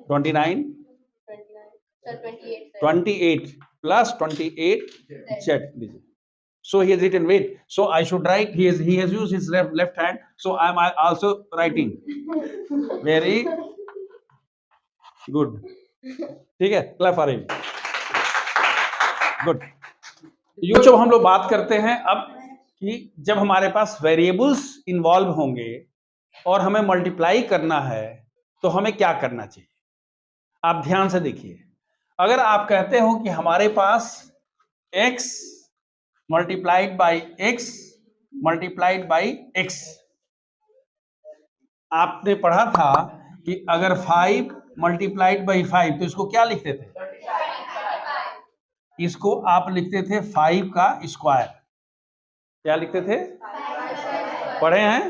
29 28 plus 28 z. So he has written, wait, so I should write, he has used his left hand, so I am also writing. Very good. ठीक है, clap for him. Good. ये जब हम लोग बात करते हैं अब कि जब हमारे पास वेरिएबल्स इन्वॉल्व होंगे और हमें मल्टीप्लाई करना है तो हमें क्या करना चाहिए। आप ध्यान से देखिए, अगर आप कहते हो कि हमारे पास x multiplied by x multiplied by x, आपने पढ़ा था कि अगर 5 मल्टीप्लाइड बाई 5 तो इसको क्या लिखते थे, इसको आप लिखते थे 5 का स्क्वायर। क्या लिखते थे, पढ़े हैं,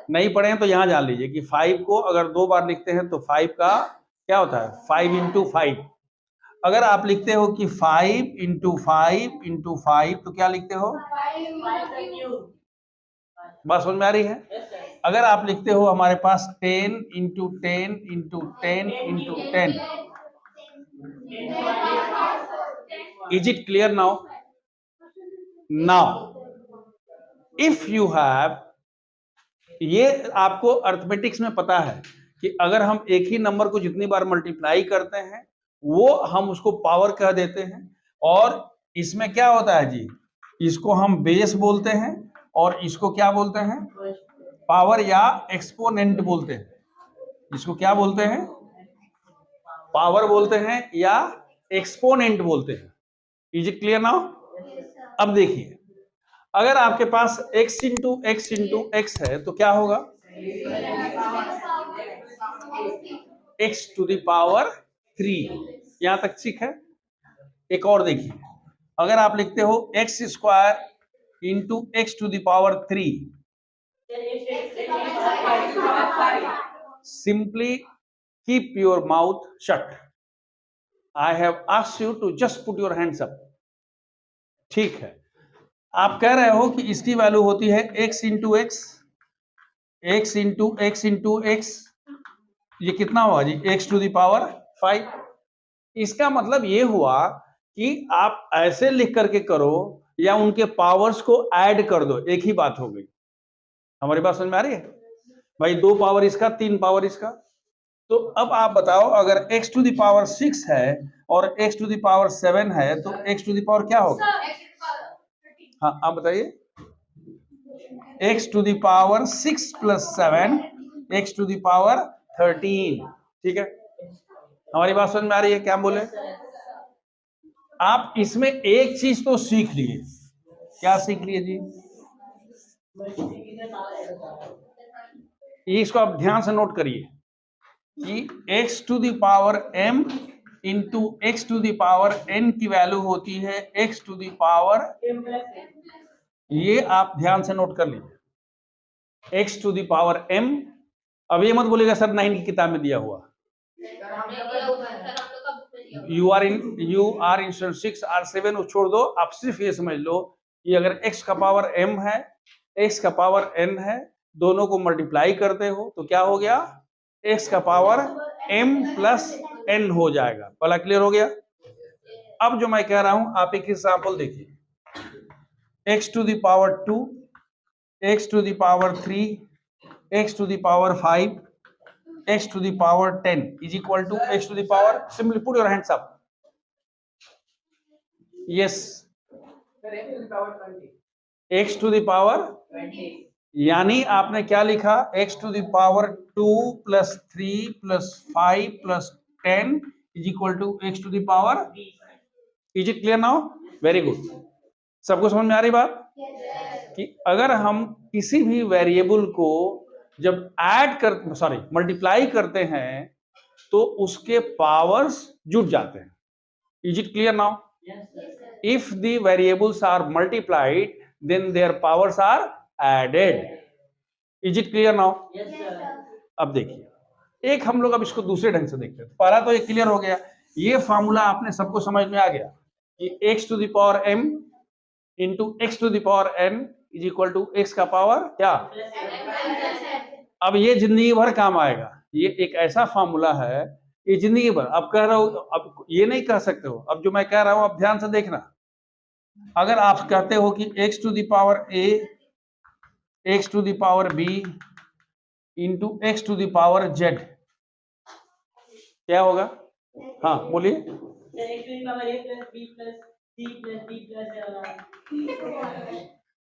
नहीं पढ़े हैं तो यहां जान लीजिए कि 5 को अगर 2 बार लिखते हैं तो 5 का क्या होता है, 5 इंटू 5। अगर आप लिखते हो कि 5 इंटू 5 इंटू 5 तो क्या लिखते हो, बात समझ में आ रही है। अगर आप लिखते हो हमारे पास 10 into 10 into 10 into 10, is it clear now? Now if you have, ये आपको अर्थमेटिक्स में पता है कि अगर हम एक ही नंबर को जितनी बार मल्टीप्लाई करते हैं वो हम उसको पावर कह देते हैं, और इसमें क्या होता है जी, इसको हम बेस बोलते हैं और इसको क्या बोलते हैं, पावर या एक्सपोनेंट बोलते हैं। इसको क्या बोलते हैं, पावर बोलते हैं या एक्सपोनेंट बोलते हैं। Is it clear now? अब देखिए, अगर आपके पास x into x into x है तो क्या होगा, x टू द पावर 3। यहां तक ठीक है। एक और देखिए, अगर आप लिखते हो x square into x to the power 3, simply keep your mouth shut. I have asked you to just put your hands up. ठीक है, आप कह रहे हो कि इसकी वैल्यू होती है x into x, x into x into x, ये कितना हुआ जी, x टू द पावर 5। इसका मतलब ये हुआ कि आप ऐसे लिख करके करो या उनके पावर्स को ऐड कर दो, एक ही बात हो गई। हमारी बात समझ में आ रही है भाई, 2 पावर इसका 3 पावर इसका। तो अब आप बताओ, अगर x टू द पावर 6 है और x टू द पावर 7 है तो x टू द पावर क्या होगा, हाँ आप बताइए, x to the power 6 plus 7 x to the power 13। ठीक है, हमारी बात समझ में आ रही है, क्या बोले आप? इसमें एक चीज तो सीख लिए, क्या सीख लिए जी, इसको आप ध्यान से नोट करिए कि x to the power m into x to the power n की वैल्यू होती है x टू द पावर, ये आप ध्यान से नोट कर लीजिए, x to the power m। अब ये मत बोलेगा सर 9 की किताब में दिया हुआ, यू आर इन 6 और 7 वो छोड़ दो, आप सिर्फ ये समझ लो कि अगर x का पावर m है, x का पावर n है, दोनों को मल्टीप्लाई करते हो तो क्या हो गया, x का पावर m प्लस n हो जाएगा। पहला क्लियर हो गया। अब जो मैं कह रहा हूं आप एक एग्जांपल देखिए, x to the power 2, x to the power 3, x to the power 5, x to the power 10 is equal to x to the power, simply put your hands up. Yes, x to the power 20, यानी आपने क्या लिखा, x to the power 2 plus 3 plus 5 plus 10 is equal to x to the power. Is it clear now? Very good. सबको समझ में आ रही बात कि अगर हम किसी भी वेरिएबल को जब ऐड कर मल्टीप्लाई करते हैं तो उसके पावर्स जुड़ जाते हैं। Is it clear now? If the variables are multiplied then their powers are added. Is it clear now? अब देखिए, एक हम लोग अब इसको दूसरे ढंग से देखते हैं। पहला तो ये क्लियर हो गया, ये फॉर्मूला आपने सबको समझ में आ गया कि x to the power m into x to the power n is equal to x का पावर क्या, अब ये जिंदगी भर काम आएगा, ये एक ऐसा फॉर्मूला है, ये जिंदगी भर। अब कह रहा हूं, अब ये नहीं कह सकते हो, अब जो मैं कह रहा हूं आप ध्यान से देखना। अगर आप कहते हो कि x to the power a, x to the power b into x to the power z, क्या होगा? हाँ बोलिए।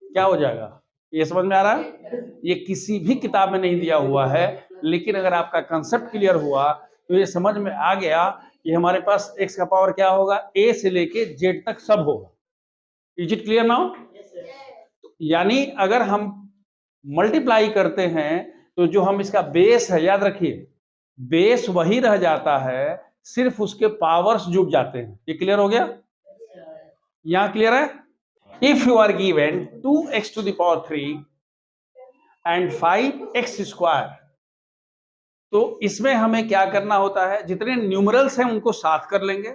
क्या हो जाएगा? ये समझ में आ रहा है? ये किसी भी किताब में नहीं दिया हुआ है, लेकिन अगर आपका कंसेप्ट क्लियर हुआ तो ये समझ में आ गया कि हमारे पास x का पावर क्या होगा, a से लेके z तक सब होगा। Is it clear now? यानी अगर हम मल्टीप्लाई करते हैं तो जो हम इसका बेस है, याद रखिए बेस वही रह जाता है, सिर्फ उसके पावर्स जुड़ जाते हैं। ये क्लियर हो गया? यहां क्लियर है? If you are given 2x to the power 3 and 5x square, तो इसमें हमें क्या करना होता है, जितने न्यूमरल्स हैं उनको साथ कर लेंगे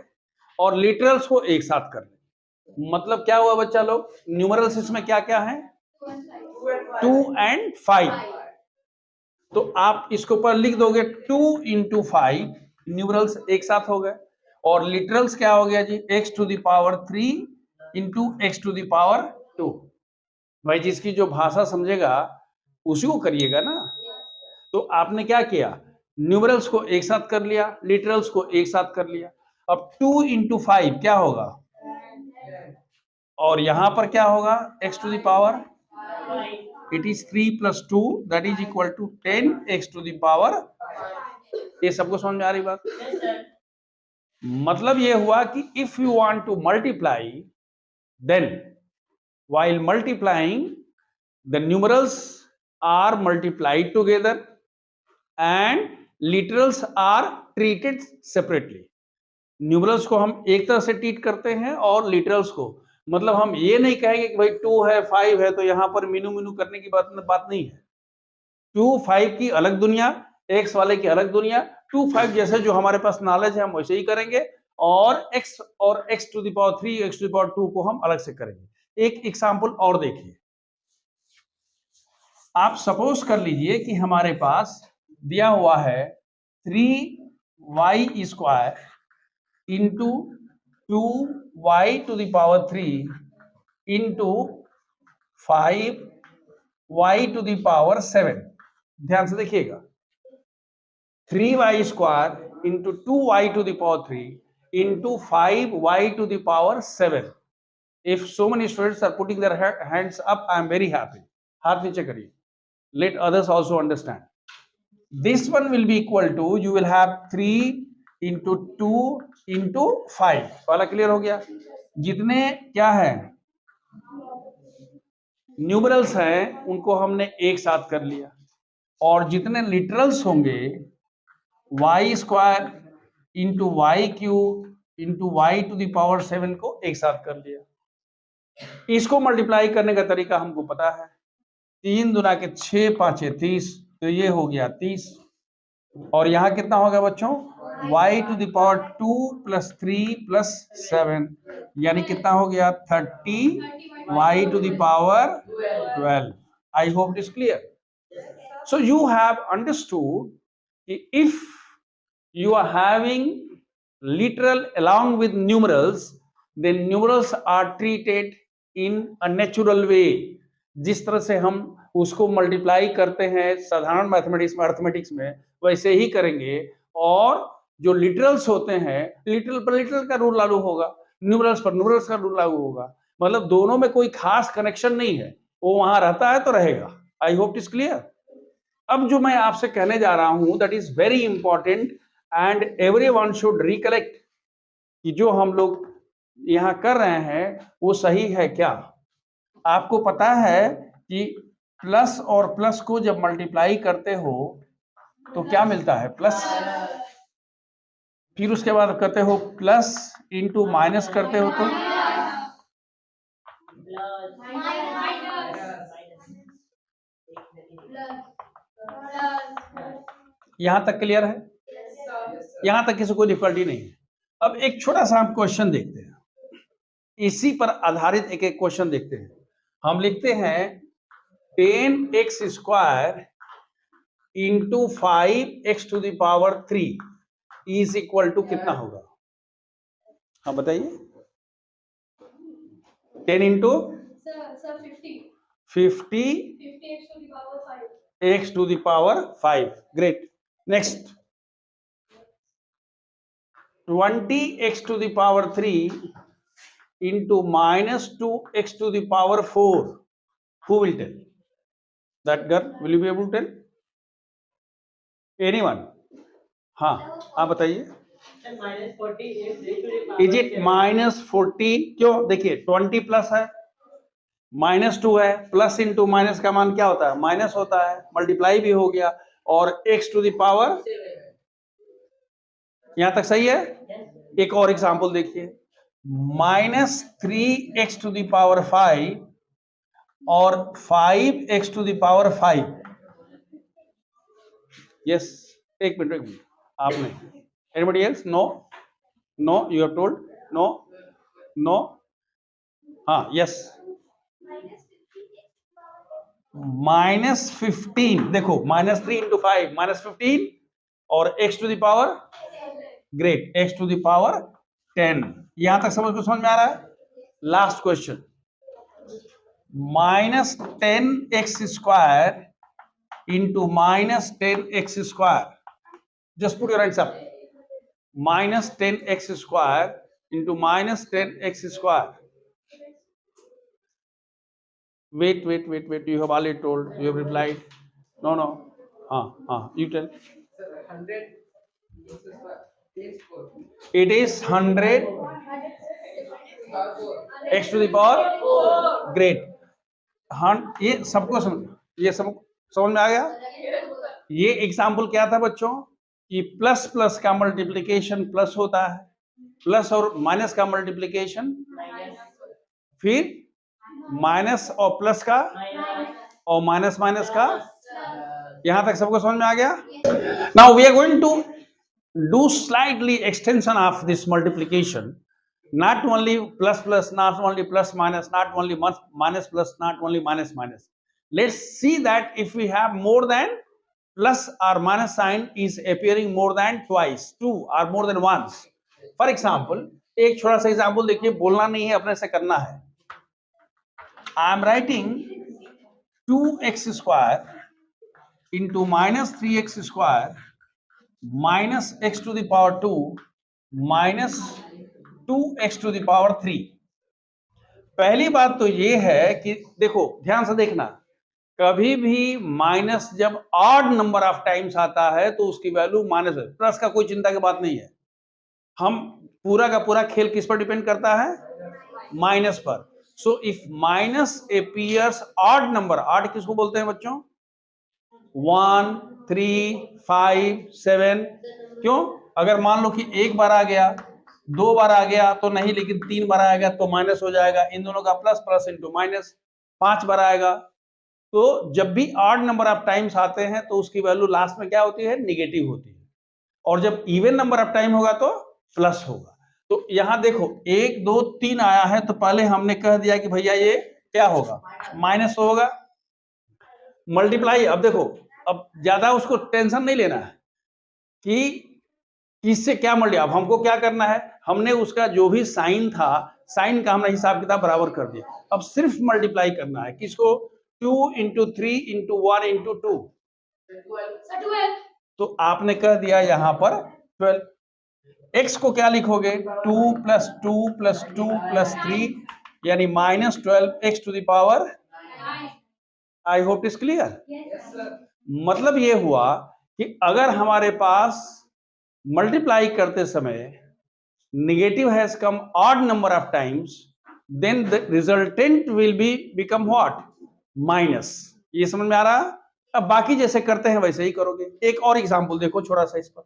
और लिटरल्स को एक साथ कर लेंगे। मतलब क्या हुआ बच्चा लोग, न्यूमरल्स इसमें क्या क्या है, 2 एंड 5। तो आप इसको पर लिख दोगे 2 इंटू 5, न्यूमरल्स एक साथ हो गए, और लिटरल्स क्या हो गया जी, x to the power 3 into x to the power 2। भाई जिसकी जो भाषा समझेगा उसी को करिएगा ना। तो आपने क्या किया, न्यूमरल्स को एक साथ कर लिया, लिटरल्स को एक साथ कर लिया। अब 2 इंटू 5 क्या होगा, और यहां पर क्या होगा, x to the power, it is 3 plus 2 that is equal to 10x to the power. ये सबको समझ में आ रही बात? मतलब ये हुआ कि if you want to multiply, then while multiplying the numerals are multiplied together and literals are treated separately। Numerals को हम एक तरह से ट्रीट करते हैं और लिटरल्स को, मतलब हम ये नहीं कहेंगे कि भाई 2 है 5 है तो यहां पर मीनू मीनू करने की बात नहीं है। 2 5 की अलग दुनिया, x वाले की अलग दुनिया, 2 5 जैसे जो हमारे पास नॉलेज है हम वैसे ही करेंगे, और x to the power 3 x to the power 2 को हम अलग से करेंगे। एक एग्जांपल और देखिए, आप सपोज कर लीजिए कि हमारे पास दिया हुआ है 3y square into 2y to the power 3 into 5y to the power 7। ध्यान से देखिएगा, 3y square into 2y to the power 3 into 5y to the power 7। If so many students are putting their hands up, I am very happy. हाथ नीचे करिए, let others also understand. This one will be equal to, you will have 3 into 2 into 5 वाला clear हो गया। जितने क्या है numerals हैं उनको हमने एक साथ कर लिया, और जितने लिटरल्स होंगे y square into y cube into y to the power 7 को एक साथ कर लिया। इसको मल्टीप्लाई करने का तरीका हमको पता है, 3 दूना के 6 5 30, तो ये हो गया 30, और यहां कितना होगा बच्चों, y to the power 2 plus 3 plus 7, यानी कितना हो गया 30 y to the power 12। I hope it is clear. So you have understood कि इफ you are having literal along with numerals, then numerals are treated in a natural way। जिस तरह से हम उसको मल्टीप्लाई करते हैं साधारण मैथमेटिक्स में, अर्थमेटिक्स में, वैसे ही करेंगे। और जो लिटरल्स होते हैं, लिटरल पर लिटरल का रूल लागू होगा, न्यूमरल्स पर न्यूमरल्स का रूल लागू होगा। मतलब दोनों में कोई खास कनेक्शन नहीं है, वो वहां रहता है तो रहेगा। आई होप इट इज क्लियर। अब जो मैं आपसे कहने जा रहा हूं that is very important and everyone should recollect कि जो हम लोग यहां कर रहे हैं वो सही है क्या। आपको पता है कि प्लस और प्लस को जब मल्टीप्लाई करते हो तो क्या मिलता है, प्लस, फिर उसके बाद करते हो प्लस इंटू माइनस करते हो तो यहां तक क्लियर है? यहां तक किसी को डिफिकल्टी नहीं है। अब एक छोटा सा हम क्वेश्चन देखते हैं, इसी पर आधारित एक एक क्वेश्चन देखते हैं। हम लिखते हैं 10x square into 5x to the power 3 is equal to कितना होगा? हाँ बताइए। 10 into 50 x to the power 5। Great. Next 20x to the power 3 into minus 2x to the power 4. Who will tell? That girl, will you be able to tell? Anyone? हाँ आप बताइए। Is it minus 40? क्यों? देखिए 20 plus है, minus 2 है, plus into minus का मान क्या होता है? माइनस होता है, मल्टीप्लाई भी हो गया, और x टू द पावर, यहां तक सही है? एक और एग्जांपल देखिए, -3x टू द पावर 5 और 5x to the power 5। Yes, एक मिनट आपने, anybody else? No no, you have told no no. हाँ यस, -15, देखो -3 इंटू 5 -15 और x to the power, great, x to the power 10। यहां तक समझ में आ रहा है? Last question, -10x square into -10x square, just put your hands up, -10x square into -10x square. Wait, you have already told, you have replied. No. You tell. It is 100 x to the power, great। ये सबको ये सब समझ में आ गया? ये example क्या था बच्चों कि प्लस प्लस का मल्टीप्लिकेशन प्लस होता है, प्लस और माइनस का मल्टीप्लिकेशन, फिर माइनस और प्लस का, और माइनस माइनस का। यहां तक सबको समझ में आ गया? Now we are going to do slightly extension of this multiplication, not only plus plus, not only plus minus, not only minus plus, not only minus minus. Let's see that if we have more than plus or minus sign is appearing more than twice, two or more than once. For example, एक छोटा सा example देखिए, बोलना नहीं है, अपने से करना है। I am writing 2x square into minus 3x square minus x to the power 2 minus 2x to the power 3। पहली बात तो ये है कि देखो ध्यान से देखना, कभी भी माइनस जब ऑड नंबर ऑफ टाइम्स आता है तो उसकी वैल्यू माइनस है, प्लस का कोई चिंता की बात नहीं है। हम पूरा का पूरा खेल किस पर डिपेंड करता है? माइनस पर। So if minus appears odd number, odd किसको बोलते हैं बच्चों? 1, 3, 5, 7। क्यों? अगर मान लो कि एक बार आ गया, दो बार आ गया तो नहीं, लेकिन 3 बार आएगा तो माइनस हो जाएगा, इन दोनों का प्लस प्लस इंटू माइनस। 5 बार आएगा, तो जब भी ऑड नंबर ऑफ टाइम्स आते हैं तो उसकी वैल्यू लास्ट में क्या होती है? निगेटिव होती है। और जब इवन नंबर ऑफ टाइम होगा तो प्लस होगा। तो यहां देखो 1, 2, 3 आया है, तो पहले हमने कह दिया कि भैया ये क्या होगा? माइनस होगा। मल्टीप्लाई, अब देखो, अब ज्यादा उसको टेंशन नहीं लेना है कि किससे क्या मल्टी, अब हमको क्या करना है, हमने उसका जो भी साइन था, साइन का हमने हिसाब किताब बराबर कर दिया, अब सिर्फ मल्टीप्लाई करना है। किसको? 2 इंटू 3 इंटू 1 इंटू 2, तो आपने कह दिया यहां पर 12। x को क्या लिखोगे? 2 प्लस 2 प्लस 2 प्लस 3, यानी -12x to the power. I hope is clear. मतलब ये हुआ कि अगर हमारे पास मल्टीप्लाई करते समय negative has come odd number of times, then the resultant will be become what? Minus. ये समझ में आ रहा? अब बाकी जैसे करते हैं वैसे ही करोगे। एक और एग्जांपल देखो छोटा सा इस पर।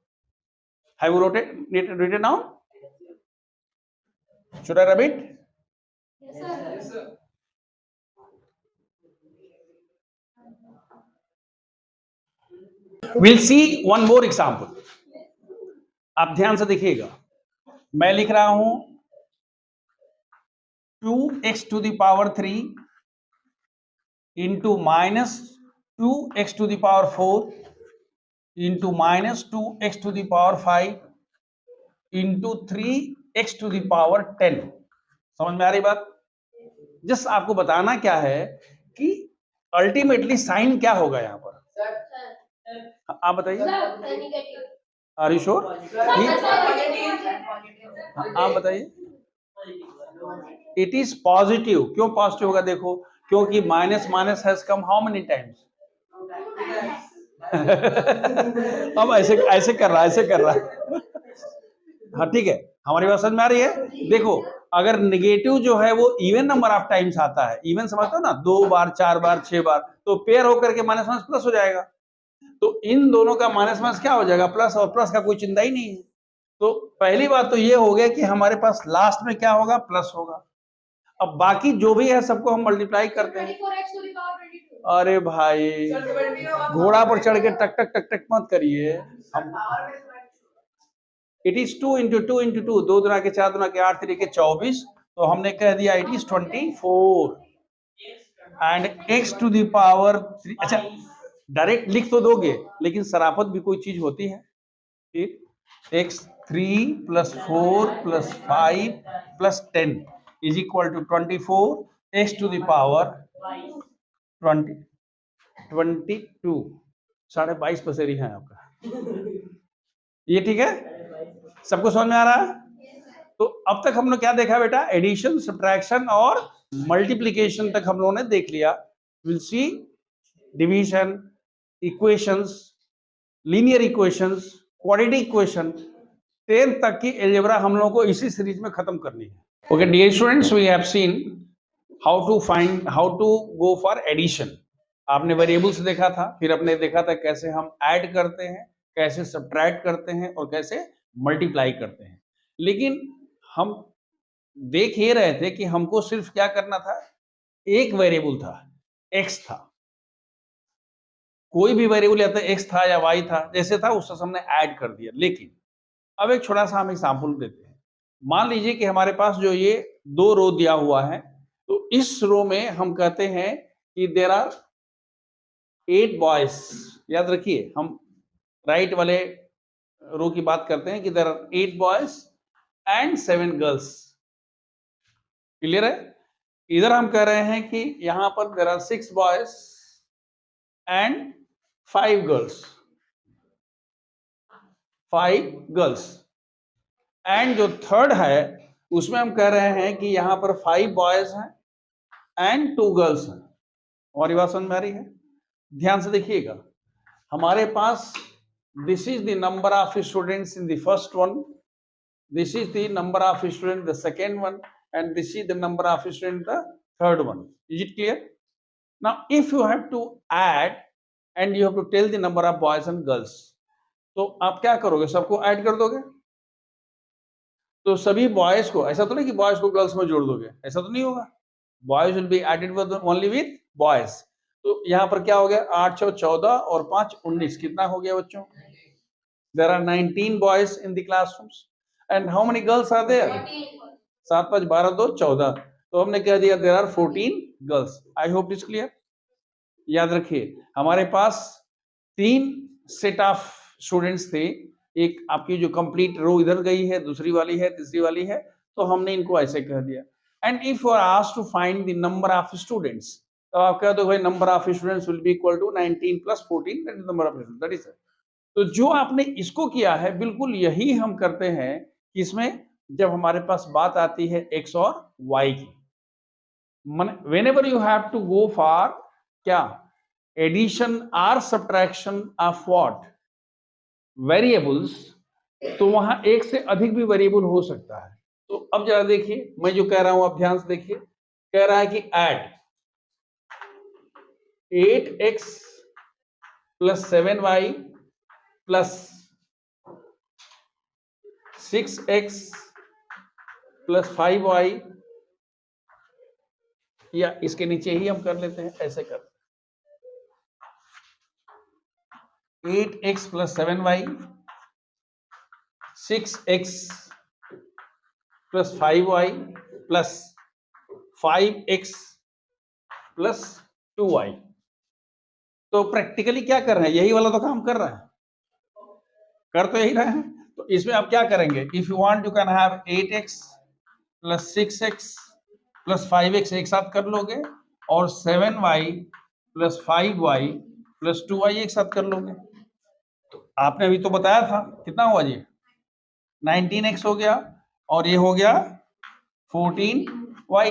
Have you written down? Should I rub it? Yes, sir. We'll see one more example. आप ध्यान से देखिएगा, मैं लिख रहा हूं 2x to the power 3 into -2x to the power 4 into -2x⁵ into 3x⁻10। समझ में आ रही बात? जस्ट आपको बताना क्या है कि अल्टीमेटली साइन क्या होगा यहाँ पर, आप बताइए। Are you sure? आप बताइए। It is positive. क्यों पॉजिटिव होगा? देखो, क्योंकि minus minus has come how many times. अब ऐसे ऐसे कर रहा है, ऐसे कर रहा है। हाँ ठीक है, हमारी बात समझ में आ रही है? देखो, अगर नेगेटिव जो है वो इवन नंबर ऑफ टाइम्स आता है, इवन समझते हो ना, 2 बार 4 बार 6 बार, तो पेयर होकर के माइनस माइनस प्लस हो जाएगा। तो इन दोनों का माइनस माइनस क्या हो जाएगा? प्लस, और प्लस का कोई चिंता ही नहीं है। तो पहली बात तो ये हो गया कि हमारे पास लास्ट में क्या होगा? प्लस होगा। अब बाकी जो भी है सबको हम मल्टीप्लाई करते हैं। अरे भाई, घोड़ा पर चढ़ के टक टक टक टक मत करिए। इट इज 2 इंटू 2 इंटू 2, 2 दुना के 4 दुना के 8 3 के 24। तो हमने कह दिया इट इज 24 एंड x⁻3। अच्छा, डायरेक्ट लिख तो दोगे, लेकिन शराफत भी कोई चीज होती है। फिर x3 + 4 + 5 + 10 is equal to 24 x⁻20 22 22.5 पसेरी है आपका। ये ठीक है? सबको समझ में आ रहा है? तो अब तक हम लोग क्या देखा बेटा? एडिशन, सब्ट्रैक्शन और मल्टीप्लिकेशन तक हम लोगों ने देख लिया। Will see division, equations, linear equations, quadratic equation, 10 तक की अलजेब्रा हम लोगों को इसी सीरीज में खत्म करनी है। Okay dear students, we have seen how to go for addition. आपने वेरिएबल्स देखा था, फिर आपने देखा था कैसे हम ऐड करते हैं, कैसे सब्ट्रैक्ट करते हैं और कैसे मल्टीप्लाई करते हैं। लेकिन हम देख ये रहे थे कि हमको सिर्फ क्या करना था, एक वेरिएबल था, x था। कोई भी वेरिएबल या तो x था या y था, जैसे था उससे हमने ऐड कर दिया। लेकिन अब एक छोटा सा हम एग्जांपल देते हैं। मान लीजिए कि हमारे पास जो ये 2 रो दिया हुआ है, तो इस रो में हम कहते हैं कि देयर आर 8 बॉयज। याद रखिए, हम राइट वाले रो की बात करते हैं कि there are 8 boys and 7 girls. Clear है? इधर हम कह रहे हैं कि यहां पर there are 6 boys and 5 girls, 5 girls. And जो थर्ड है उसमें हम कह रहे हैं कि यहां पर 5 बॉयज हैं एंड 2 गर्ल्स हैं। हमारी बात समझ में आ रही है? ध्यान से देखिएगा, हमारे पास this is the number of students in the first one, this is the number of students the second one, and this is the number of students the third one. Is it clear? Now if you have to add and you have to tell the number of boys and girls, तो आप क्या करोगे? सबको add कर दोगे। तो सभी boys को, ऐसा तो नहीं कि बॉयज को गर्ल्स में जोड़ दोगे, ऐसा तो नहीं होगा। Boys will be added only with boys. तो यहाँ पर क्या हो गया? 8 × 14 और 5 19, कितना हो गया बच्चों? There are 19 boys in the classrooms. And how many girls are there? 7 5 12 2 14। तो हमने कह दिया there are 14 girls. I hope it's clear. याद रखिए, हमारे पास 3 सेट ऑफ स्टूडेंट्स थे। एक आपकी जो कंप्लीट रो इधर गई है, दूसरी वाली है, तीसरी वाली है, तो हमने इनको ऐसे कह दिया। And if you are asked to find the number of students, तो आप कह दो भाई number of students will be equal to 19 + 14, that is number of students, that is it. तो जो आपने इसको किया है, बिल्कुल यही हम करते हैं इसमें, जब हमारे पास बात आती है x और y की। whenever you have to go for क्या, एडिशन और सब्ट्रैक्शन ऑफ व्हाट, वेरिएबल्स, तो वहां एक से अधिक भी वेरिएबल हो सकता है। तो अब जरा देखिए, मैं जो कह रहा हूं आप ध्यान से देखिए। कह रहा है कि add 8x + 7y + 6x + 5y, या इसके नीचे ही हम कर लेते हैं, ऐसे कर 8x + 7y, 6x + 5y + 5x + 2y। तो प्रैक्टिकली क्या कर रहे हैं? यही वाला तो काम कर रहा है। कर तो यही रहे हैं। तो इसमें आप क्या करेंगे, if you want you can have 8x plus 6x plus 5x एक साथ कर लोगे, और 7y plus 5y plus 2y एक साथ कर लोगे। तो आपने अभी तो बताया था कितना हुआ जी, 19x हो गया, और ये हो गया 14y।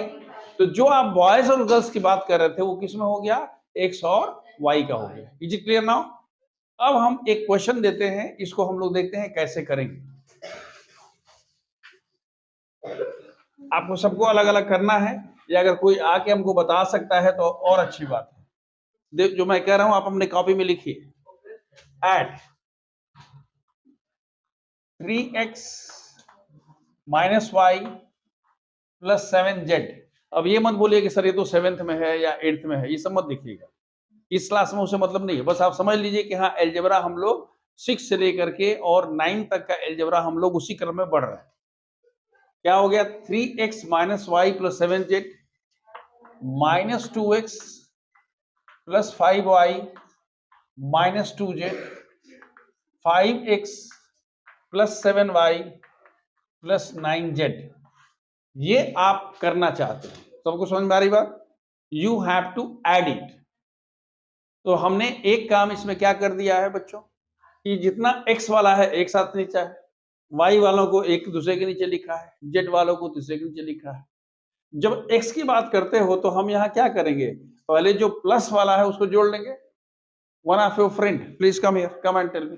तो जो आप बॉयज और गर्ल्स की बात कर रहे थे वो किसमें हो गया, x और y का हो गया। Is it clear now? अब हम एक क्वेश्चन देते हैं, इसको हम लोग देखते हैं कैसे करेंगे। आपको सबको अलग अलग करना है, या अगर कोई आके हमको बता सकता है तो और अच्छी बात है। जो मैं कह रहा हूं आप अपने कॉपी में लिखिए, add 3x minus y plus 7z। अब ये मत बोलिए कि सर ये तो 7th में है या 8th में है, ये सब मत लिखिएगा, इस क्लास में उसे मतलब नहीं है। बस आप समझ लीजिए कि हाँ एलजेब्रा हम लोग 6 से लेकर के और 9 तक का एलजेब्रा हम लोग उसी क्रम में बढ़ रहे हैं। क्या हो गया, 3x minus y plus 7z minus 2x plus 5y minus 2z 5x plus 7y plus 9z। ये आप करना चाहते हैं, सबको समझ में आ रही बात? You have to add it. तो हमने एक काम इसमें क्या कर दिया है बच्चों, कि जितना x वाला है एक साथ नीचा है, y वालों को एक दूसरे के नीचे लिखा है, z वालों को दूसरे के नीचे लिखा है। जब x की बात करते हो तो हम यहाँ क्या करेंगे, पहले जो प्लस वाला है उसको जोड़ लेंगे। One of your friend please come here, come and tell me,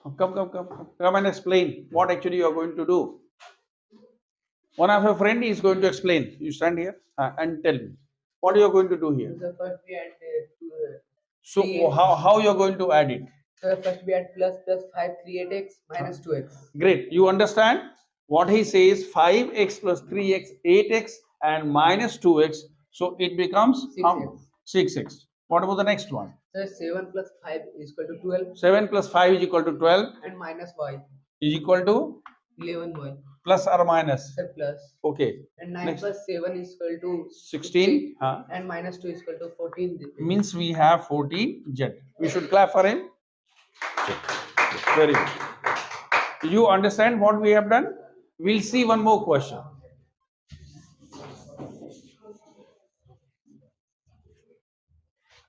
come and explain what actually you are going to do. One of your friend is going to explain. You stand here and tell me what you are going to do here. So first we add So how you are going to add it? so first we add plus 5 3 8x minus 2x. Great. You understand what he says, 5x plus 3x 8x and minus 2x, so it becomes 6x. 6x. What about the next one? So 7 plus 5 is equal to 12 7 plus 5 is equal to 12 and minus y is equal to 11y. plus or minus? So plus. Okay. And 9 Next. plus 7 is equal to 16 and minus 2 is equal to 14. means we have 14z. We should clap for him. Very good. You understand what we have done? We'll see one more question.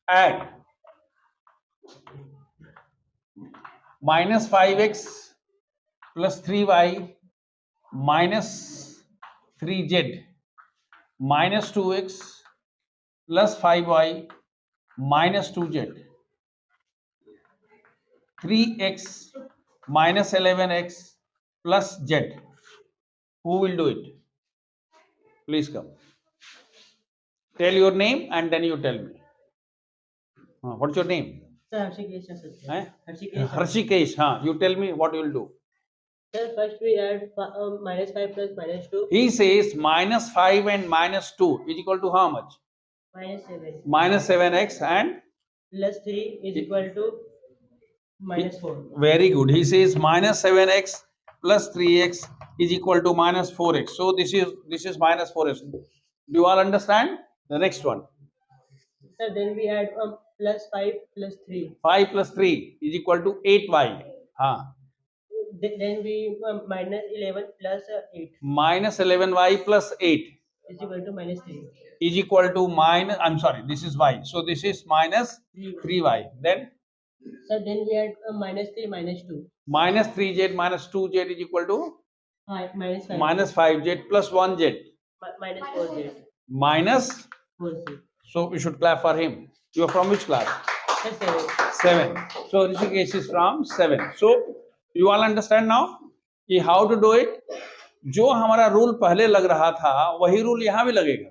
Add minus 5x plus 3y minus 3z minus 2x plus 5y minus 2z 3x minus 11x plus z. Who will do it? Please come. Tell your name and then you tell me. What's your name? Sir, Harshikesh. Harshikesh. You tell me what you will do. Sir, first we add minus 5 plus minus 2. He says minus 5 and minus 2 is equal to how much? Minus 7. Minus 7x and Plus 3 is equal to minus 4. very good. He says minus 7x plus 3x is equal to minus 4x. So this is minus 4x. Do you all understand? The next one. Sir, then we add plus 5 plus 3. 5 plus 3 is equal to 8y. Then we minus 11 plus 8 Minus 11y plus 8 is equal to minus 3. is equal to minus, I'm sorry, this is y. So this is minus 3y. Then Sir, then we add minus 3 minus 2. minus 3z minus 2z is equal to Minus 5. minus 5z plus 1z Minus 4z. minus. 4z. So we should clap for him. You are from which class? Sir, 7. 7. So Rishikesh is from 7. So you all understand now कि how to do it. जो हमारा rule पहले लग रहा था वही rule यहाँ भी लगेगा,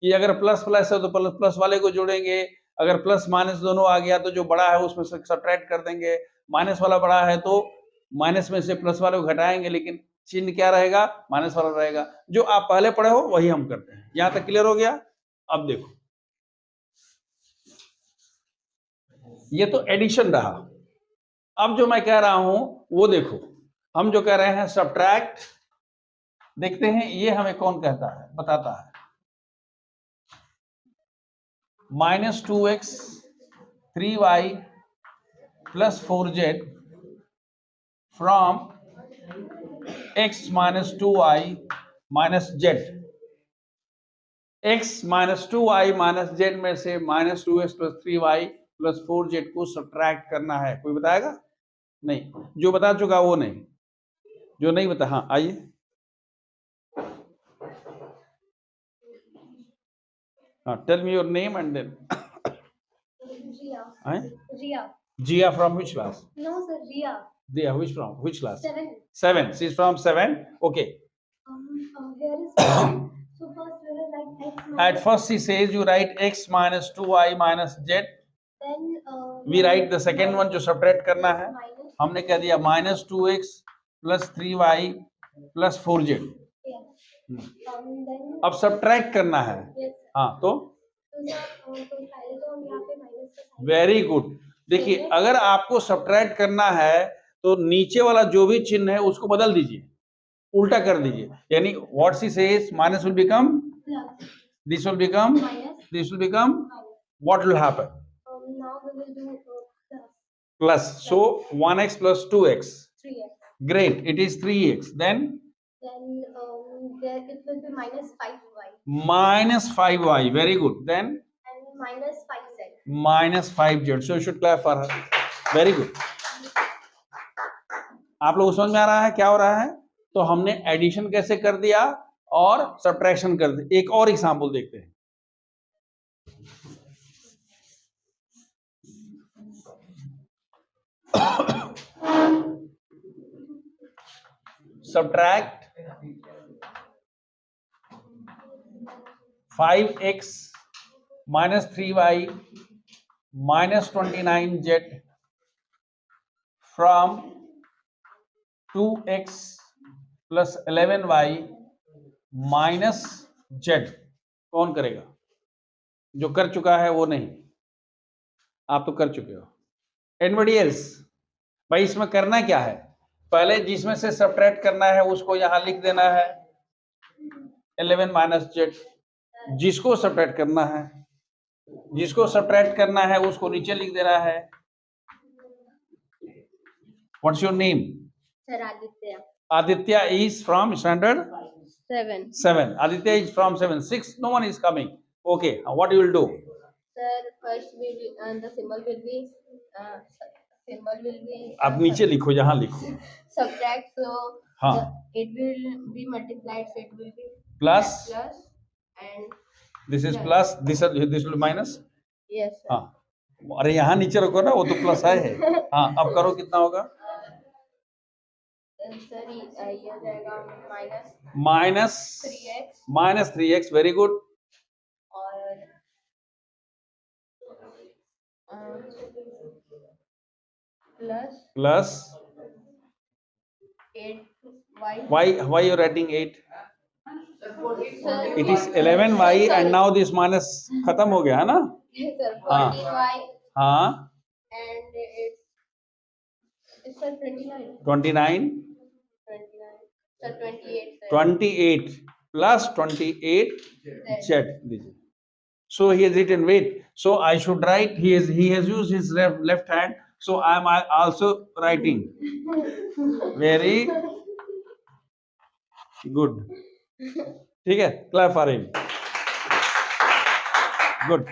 कि अगर प्लस प्लस है तो प्लस प्लस वाले को जोड़ेंगे, अगर प्लस माइनस दोनों आ गया तो जो बड़ा है उसमें से सब्ट्रैक्ट कर देंगे, माइनस वाला बड़ा है तो माइनस में से प्लस वाले को घटाएंगे, लेकिन चिन्ह क्या रहेगा, माइनस वाला रहेगा। जो आप पहले पढ़े हो वही हम करते हैं। यहाँ तक क्लियर हो गया? अब देखो, ये तो एडिशन रहा। अब जो मैं कह रहा हूं वो देखो, हम जो कह रहे हैं सब्ट्रैक्ट, देखते हैं ये हमें कौन कहता है, बताता है। minus 2x 3y plus 4z from x minus 2y minus z, x minus 2y minus z में से minus 2x plus 3y plus 4z को सब्ट्रैक्ट करना है। कोई बताएगा? नहीं, जो बता चुका वो नहीं, जो नहीं बता, हाँ आइए। Tell me your name and then. Ria. Eh? Ria. Gia from which class? No, sir, Ria. Dia, which from? Which class? 7. 7. She's from 7. Okay. Here is so first we will write x minus. At first she says you write x minus 2y minus z. Then We write the second one जो subtract करना है। minus. हमने कह दिया minus 2x plus 3y plus 4z। Yes. Then अब subtract करना है। yes. हाँ तो तो सर पहले तो हम यहाँ पे माइनस का साइन। Very good. देखिए अगर आपको सब्ट्रैक्ट करना है तो नीचे वाला जो भी चिन्ह है उसको बदल दीजिए, उल्टा कर दीजिए। यानी what she says minus will become Plus. This will become Minus. This will become Minus. What will happen Now we will do plus plus. So 1x plus 2x 3x. Great, it is 3x। Then Then there it will be minus 5y minus 5y, very good। then and minus 5z. minus 5z, so you should clap for her, very good। आप लोगों को समझ में आ रहा है क्या हो रहा है? तो हमने एडिशन कैसे कर दिया और सब्ट्रैक्शन कर दिया। एक और एग्जांपल देखते हैं। Subtract 5x minus 3y minus 29z from 2x plus 11y minus z। कौन करेगा? जो कर चुका है वो नहीं, आप तो कर चुके हो। Anybody else? भाई इसमें करना क्या है? पहले जिसमें से सब्ट्रैक्ट करना है उसको यहां लिख देना है 11 माइनस z। जिसको सब्ट्रैक्ट करना है, जिसको सब्ट्रैक्ट करना है उसको नीचे लिख देना है। What's your name? Sir Aditya. Aditya is from standard 7. 7. Aditya is from 7. 6, no one is coming. Okay, what you will do? Sir, first we will, the symbol will be आप नीचे लिखो, यहाँ लिखो। subtract, so हाँ। it will be multiplied, so it will be Plus, and this is plus, this will be minus। yes sir. हाँ, अरे यहाँ नीचे रखो ना, वो तो प्लस है। हाँ, अब करो कितना होगा? सर ये हो जाएगा माइनस 3x, वेरी गुड। और plus 8y। why you writing 8? It is 11y and now this minus खत्म हो गया है ना? Sir, 14y हाँ, and it's sir 29. 29, 29. Sir 28. Sir. 28 plus 28 z दीजिए। So he has written wait. So I should write, he has used his left hand. So I am also writing. Very good. ठीक है, clap for him. Good.